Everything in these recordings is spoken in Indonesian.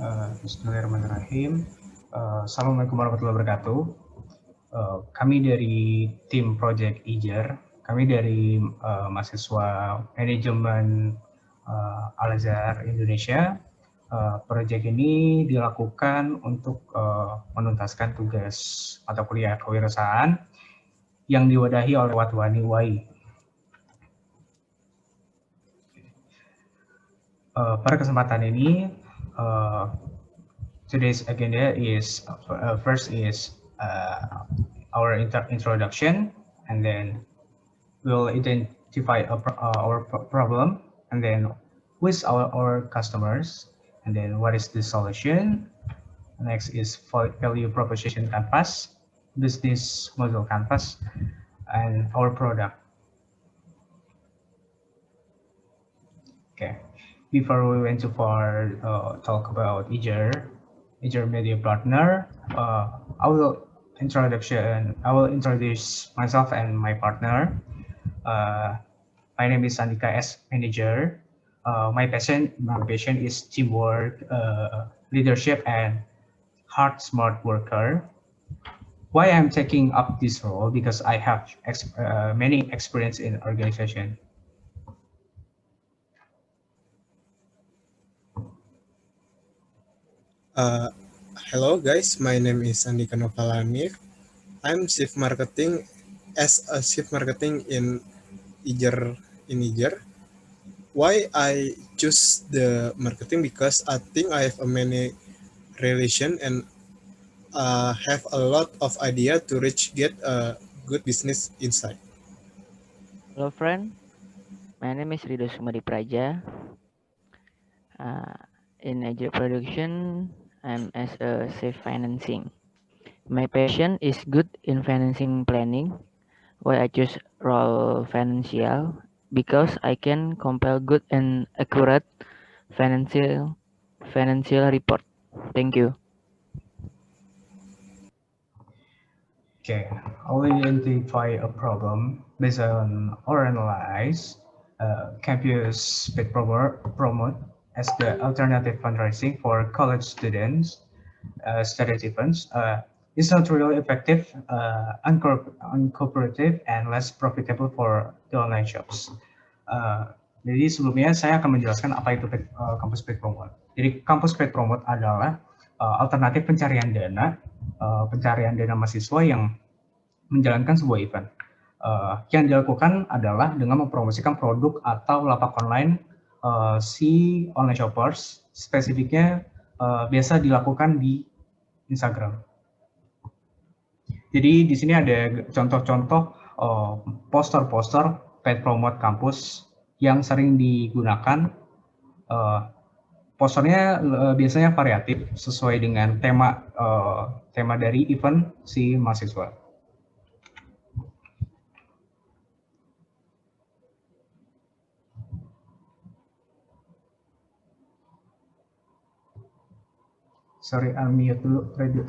Bismillahirrahmanirrahim. Assalamualaikum warahmatullahi wabarakatuh. Kami dari tim Project IJER, kami dari mahasiswa manajemen Al-Azhar Indonesia. Proyek ini dilakukan untuk menuntaskan tugas mata kuliah kewirausahaan yang diwadahi oleh Watwani UI. Pada kesempatan ini, today's agenda is first is our introduction, and then we'll identify our problem, and then with our customers, and then what is the solution. Next is value proposition canvas, business model canvas, and our product. Okay, before we went too far, talk about IJER Media Partner. I will introduce myself and my partner. My name is Andika S. Manager. My passion is teamwork, leadership, and hard, smart worker. Why I'm taking up this role? Because I have many experience in organization. Hello guys, my name is Andika Novalanir. I'm Chief Marketing in IJER. Why I choose the marketing? Because I think I have a many relation and have a lot of idea to get a good business insight. Hello friend, my name is Rido Sumadi Praja. In IJER Production, I'm as a safe financing. My passion is good in financing planning. Why I choose role financial? Because I can compile good and accurate financial report. Thank you. Okay, I will identify a problem based on our analyze campus paid promote as the alternative fundraising for college students study events. It's not really effective, uncooperative, and less profitable for the online shops. Jadi sebelumnya saya akan menjelaskan apa itu kampus paid promote. Jadi kampus paid promote adalah alternatif pencarian dana mahasiswa yang menjalankan sebuah event. Yang dilakukan adalah dengan mempromosikan produk atau lapak online si online shoppers, spesifiknya biasa dilakukan di Instagram. Jadi di sini ada contoh-contoh poster-poster paid promote kampus yang sering digunakan. Posternya biasanya variatif sesuai dengan tema dari event si mahasiswa. Sorry, unmute dulu, Radio.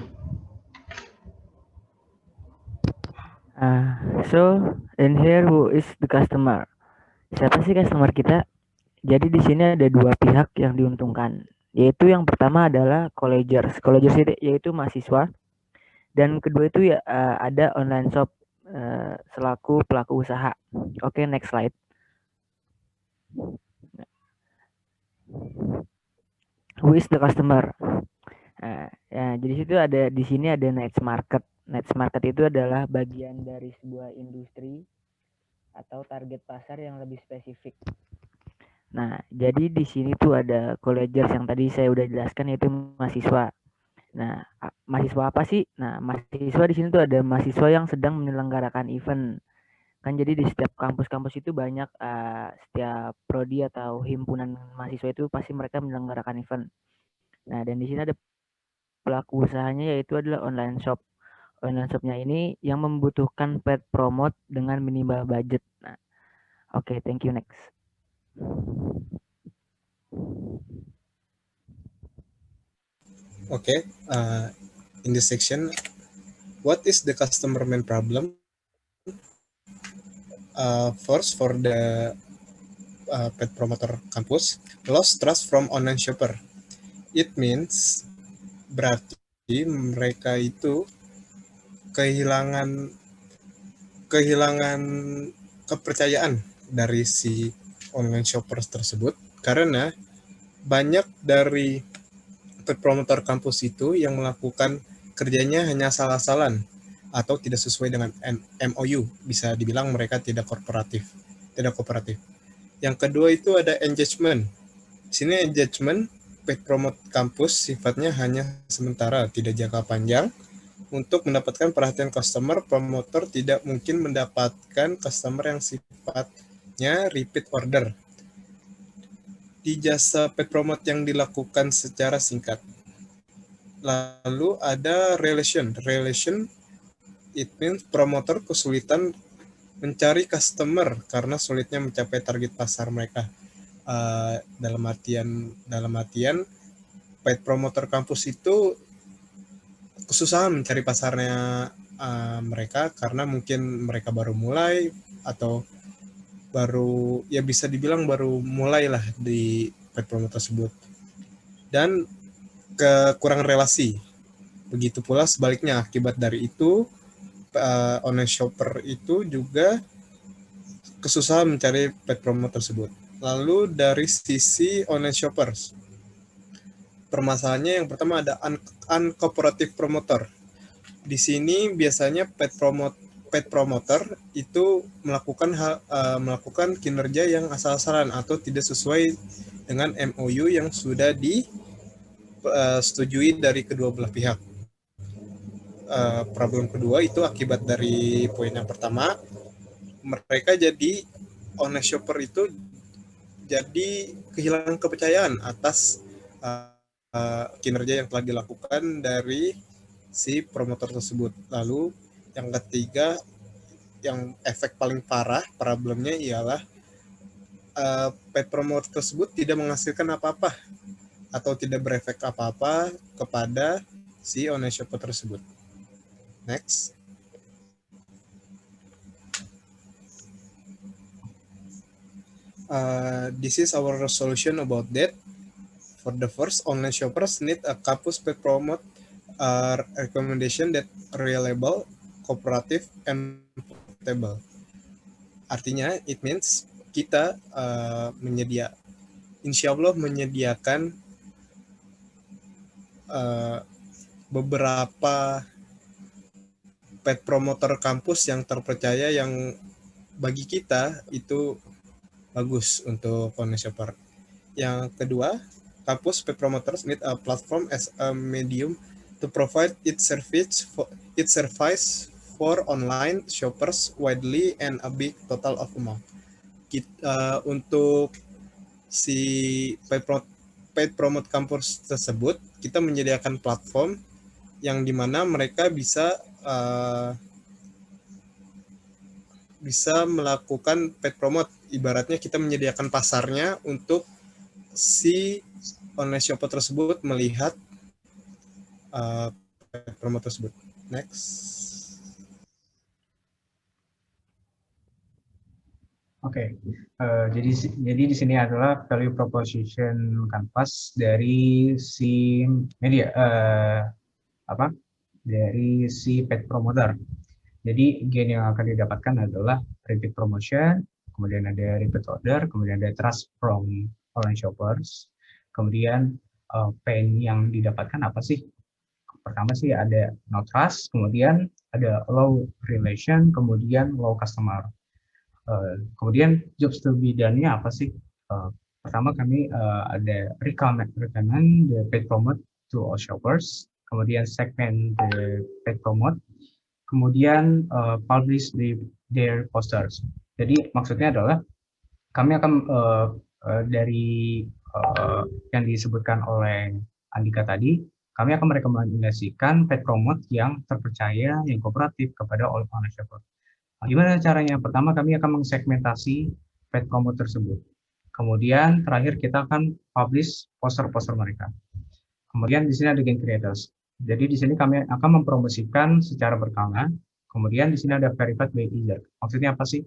So in here, who is the customer? Siapa sih customer kita? Jadi di sini ada dua pihak yang diuntungkan, yaitu yang pertama adalah collegers yaitu mahasiswa, dan kedua itu ya ada online shop selaku pelaku usaha. Oke, next slide. Who is the customer? Ya, jadi di sini ada niche market. Niche market itu adalah bagian dari sebuah industri atau target pasar yang lebih spesifik. Nah, jadi di sini tuh ada collegers yang tadi saya udah jelaskan, yaitu mahasiswa. Nah, mahasiswa apa sih? Nah, mahasiswa di sini tuh ada mahasiswa yang sedang menyelenggarakan event. Kan jadi di setiap kampus-kampus itu banyak setiap prodi atau himpunan mahasiswa itu pasti mereka menyelenggarakan event. Nah, dan di sini ada pelaku usahanya, yaitu adalah online shop. Online shopnya ini yang membutuhkan paid promote dengan minimal budget. Nah, oke, thank you, next. Okay, in this section, what is the customer main problem? First, for the paid promoter campus, lost trust from online shopper. It means berarti mereka itu kehilangan kepercayaan dari si online shoppers tersebut, karena banyak dari promotor kampus itu yang melakukan kerjanya hanya asal-asalan atau tidak sesuai dengan MOU. Bisa dibilang mereka tidak kooperatif. Yang kedua itu ada engagement. Di sini engagement paid promote kampus sifatnya hanya sementara, tidak jangka panjang. Untuk mendapatkan perhatian customer, promotor tidak mungkin mendapatkan customer yang sifatnya repeat order di jasa paid promote yang dilakukan secara singkat. Lalu ada relation. It means promotor kesulitan mencari customer karena sulitnya mencapai target pasar mereka. Dalam artian paid promoter kampus itu kesusahan mencari pasarnya mereka karena mungkin mereka baru mulai atau baru, ya bisa dibilang baru mulai lah di paid promote tersebut, dan kekurangan relasi. Begitu pula sebaliknya, akibat dari itu online shopper itu juga kesusahan mencari paid promote tersebut. Lalu dari sisi online shoppers, permasalahannya yang pertama ada uncooperative promoter. Di sini biasanya paid promoter itu melakukan kinerja yang asal-asalan atau tidak sesuai dengan MOU yang sudah disetujui dari kedua belah pihak. Problem kedua itu akibat dari poin yang pertama, mereka jadi online shopper itu jadi kehilangan kepercayaan atas kinerja yang telah dilakukan dari si promotor tersebut. Lalu yang ketiga, yang efek paling parah problemnya ialah paid promoter tersebut tidak menghasilkan apa-apa atau tidak berefek apa-apa kepada si online shopper tersebut. Next. This is our solution about that. For the first, online shoppers need a campus paid promote recommendation that reliable, cooperative, and portable. Artinya, it means kita insya Allah menyediakan beberapa paid promoter kampus yang terpercaya, yang bagi kita itu bagus untuk online shopper. Yang kedua, kampus paid promoters need a platform as a medium to provide its service for online shoppers widely and a big total of amount. Untuk si paid promote kampus tersebut, kita menyediakan platform yang dimana mereka bisa melakukan paid promote. Ibaratnya kita menyediakan pasarnya untuk si online shopper tersebut melihat paid promote tersebut. Next. Oke, jadi di sini adalah value proposition Canvas dari si media dari si paid promoter. Jadi gain yang akan didapatkan adalah repeat promotion, kemudian ada repeat order, kemudian ada trust from online shoppers, kemudian pain yang didapatkan apa sih? Pertama sih ada no trust, kemudian ada low relation, kemudian low customer. Kemudian jobs to be done-nya apa sih? Pertama kami ada recommend the paid promote to all shoppers, kemudian segment the paid promote, kemudian publish their posters. Jadi maksudnya adalah kami akan dari yang disebutkan oleh Andika tadi, kami akan merekomendasikan paid promote yang terpercaya, yang kooperatif kepada online shopper. Gimana caranya? Pertama kami akan mengsegmentasi paid promote tersebut. Kemudian terakhir kita akan publish poster-poster mereka. Kemudian di sini ada gain creators. Jadi di sini kami akan mempromosikan secara berkala. Kemudian di sini ada verified by user. Maksudnya apa sih?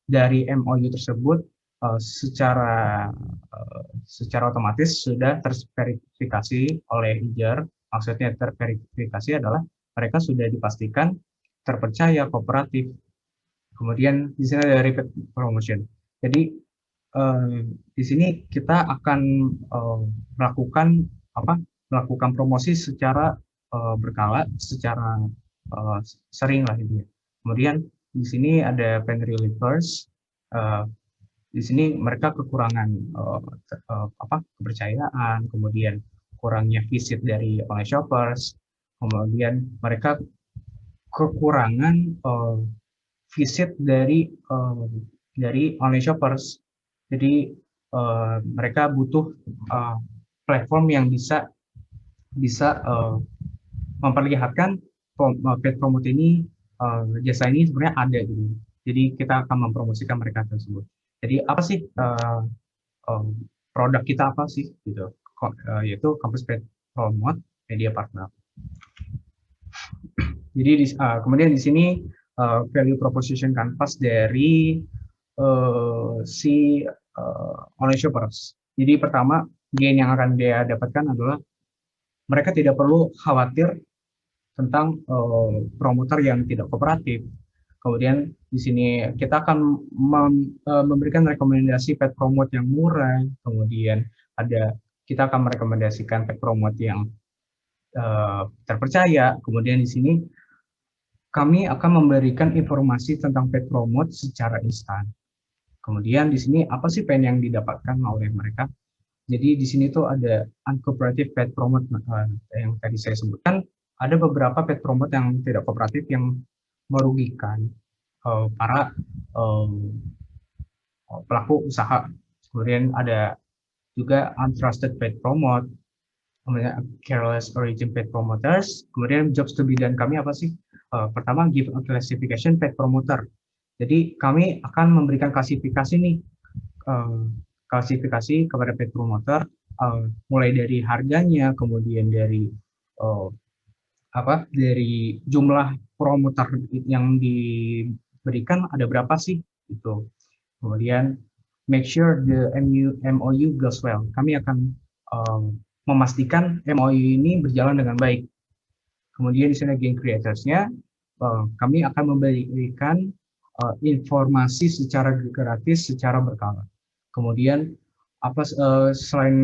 Dari MOU tersebut secara otomatis sudah terverifikasi oleh Injer. Maksudnya terverifikasi adalah mereka sudah dipastikan terpercaya, kooperatif. Kemudian di sini ada repeat promotion. Jadi di sini kita akan melakukan promosi secara berkala, secara sering lah intinya. Kemudian di sini ada pantry relievers. Di sini mereka kekurangan kepercayaan, kemudian kurangnya visit dari online shoppers, kemudian mereka kekurangan visit dari online shoppers. Jadi mereka butuh platform yang bisa memperlihatkan paid promote ini, jasa ini sebenarnya ada gitu. Jadi kita akan mempromosikan mereka tersebut. Jadi apa sih produk kita apa sih gitu? Yaitu Campus Paid Promote Media Partner. Jadi kemudian di sini value proposition canvas dari si online shoppers. Jadi pertama gain yang akan dia dapatkan adalah mereka tidak perlu khawatir tentang promoter yang tidak kooperatif. Kemudian di sini kita akan memberikan rekomendasi paid promote yang murah. Kemudian kita akan merekomendasikan paid promote yang terpercaya. Kemudian di sini kami akan memberikan informasi tentang paid promote secara instan. Kemudian di sini apa sih paid yang didapatkan oleh mereka? Jadi di sini tuh ada uncooperative paid promote yang tadi saya sebutkan. Ada beberapa paid promote yang tidak kooperatif yang merugikan para pelaku usaha. Kemudian ada juga untrusted paid promote, kemudian careless origin paid promoters. Kemudian jobs to be done kami apa sih? Pertama, give a classification paid promoter. Jadi kami akan memberikan klasifikasi nih, klasifikasi kepada paid promoter, mulai dari harganya, kemudian dari dari jumlah promoter yang diberikan ada berapa sih gitu. Kemudian make sure the MOU goes well. Kami akan memastikan MOU ini berjalan dengan baik. Kemudian di sini gain creators-nya kami akan memberikan informasi secara gratis secara berkala. Kemudian selain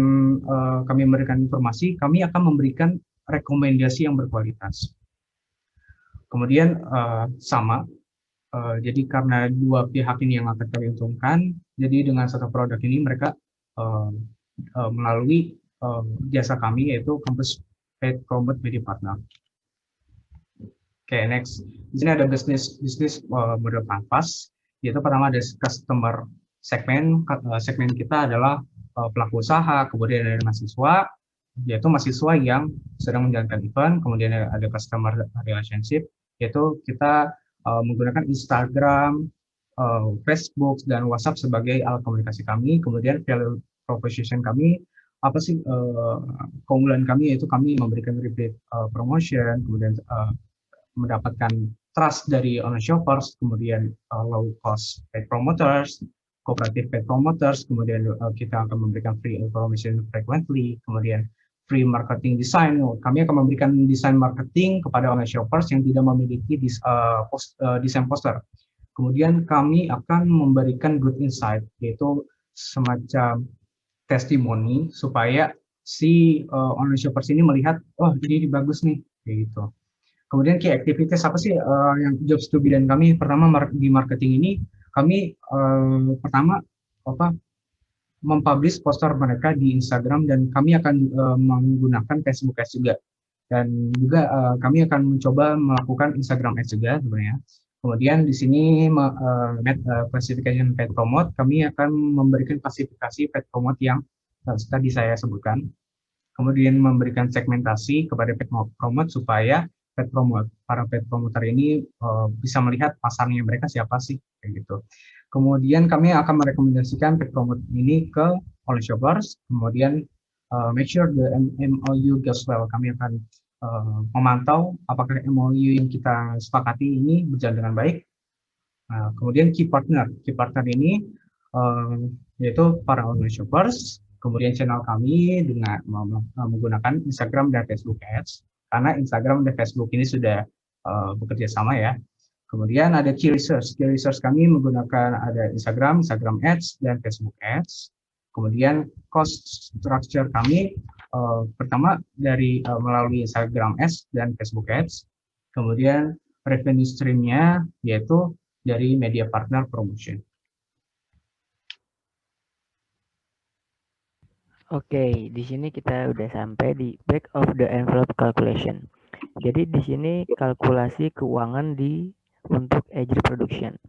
kami memberikan informasi, kami akan memberikan rekomendasi yang berkualitas. Kemudian jadi karena dua pihak ini yang akan kami untungkan, jadi dengan satu produk ini mereka melalui jasa kami yaitu Campus Paid Promote Media Partner. Oke, next. Di sini ada bisnis model kanvas, yaitu pertama ada customer segmen. Segmen kita adalah pelaku usaha, kemudian ada mahasiswa, yaitu mahasiswa yang sedang menjalankan event, kemudian ada customer relationship, yaitu kita menggunakan Instagram, Facebook, dan WhatsApp sebagai alat komunikasi kami. Kemudian value proposition kami, apa sih keunggulan kami, yaitu kami memberikan repeat promotion, kemudian mendapatkan trust dari online shoppers, kemudian low cost paid promoters, cooperative paid promoters, kemudian kita akan memberikan free information frequently, kemudian free marketing design. Kami akan memberikan desain marketing kepada online shoppers yang tidak memiliki desain poster. Kemudian kami akan memberikan good insight, yaitu semacam testimoni supaya si online shoppers ini melihat, oh ini bagus nih, kayak gitu. Kemudian key activities apa sih yang jobs to be done kami? Pertama di marketing ini kami pertama mempublish poster mereka di Instagram dan kami akan menggunakan Facebook Ads juga. Dan juga kami akan mencoba melakukan Instagram Ads juga sebenarnya. Kemudian di sini classification paid promote, kami akan memberikan klasifikasi paid promote yang tadi saya sebutkan. Kemudian memberikan segmentasi kepada paid promote supaya para paid promoter ini bisa melihat pasarnya mereka siapa sih, kayak gitu. Kemudian kami akan merekomendasikan paid promote ini ke online shoppers. Kemudian make sure the MOU goes well. Kami akan memantau apakah MOU yang kita sepakati ini berjalan dengan baik. Kemudian key partner ini yaitu para online shoppers, kemudian channel kami dengan menggunakan Instagram dan Facebook Ads, karena Instagram dan Facebook ini sudah bekerja sama ya. Kemudian ada key research. Key research kami menggunakan ada Instagram Ads, dan Facebook Ads. Kemudian cost structure kami pertama dari melalui Instagram Ads dan Facebook Ads. Kemudian revenue stream-nya yaitu dari media partner promotion. Oke, di sini kita udah sampai di back of the envelope calculation. Jadi di sini kalkulasi keuangan untuk Agri Production.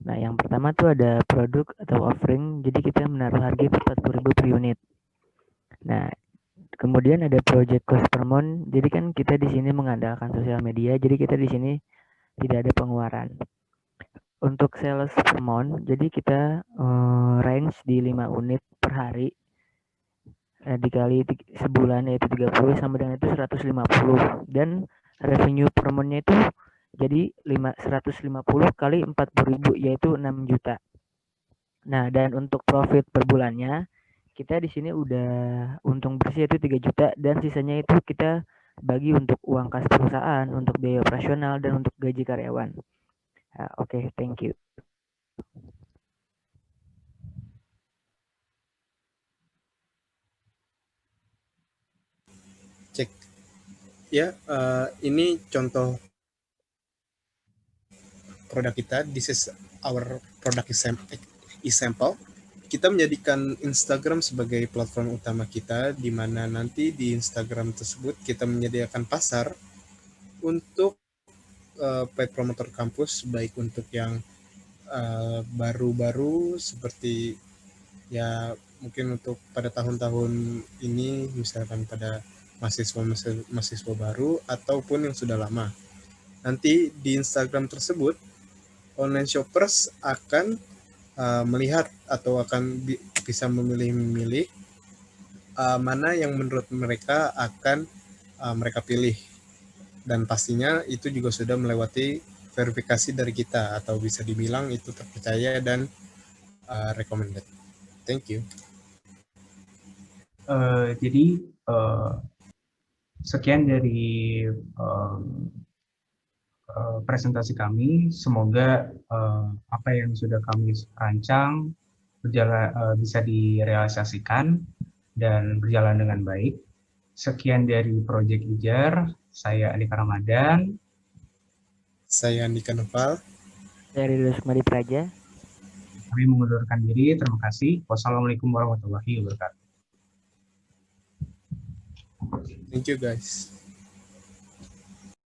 Nah, yang pertama tuh ada produk atau offering. Jadi kita menaruh harga 40.000 per unit. Nah, kemudian ada project cost per month. Jadi kan kita di sini mengandalkan sosial media. Jadi kita di sini tidak ada pengeluaran. Untuk sales per month, jadi kita range di 5 unit per hari. Dikali sebulan yaitu 30 sama dengan itu 150, dan revenue per month-nya itu jadi 150 kali 40.000 yaitu 6 juta. Nah, dan untuk profit per bulannya kita di sini udah untung bersih itu 3 juta, dan sisanya itu kita bagi untuk uang kas perusahaan, untuk biaya operasional, dan untuk gaji karyawan. Oke, thank you. Cek. Ya, ini contoh produk kita. This is our product example. Kita menjadikan Instagram sebagai platform utama kita, di mana nanti di Instagram tersebut kita menyediakan pasar untuk paid promoter kampus, baik untuk yang baru-baru seperti ya mungkin untuk pada tahun-tahun ini, misalkan pada mahasiswa baru ataupun yang sudah lama. Nanti di Instagram tersebut online shoppers akan melihat atau akan bisa memilih mana yang menurut mereka akan mereka pilih, dan pastinya itu juga sudah melewati verifikasi dari kita, atau bisa dibilang itu terpercaya dan recommended. Thank you. Jadi sekian dari presentasi kami. Semoga apa yang sudah kami rancang bisa direalisasikan dan berjalan dengan baik. Sekian dari Project Ijar. Saya Andika Ramadan. Saya Andika Noval. Saya Ridho Sukmadi Praja. Kami mengundurkan diri. Terima kasih. Wassalamualaikum warahmatullahi wabarakatuh. Thank you guys.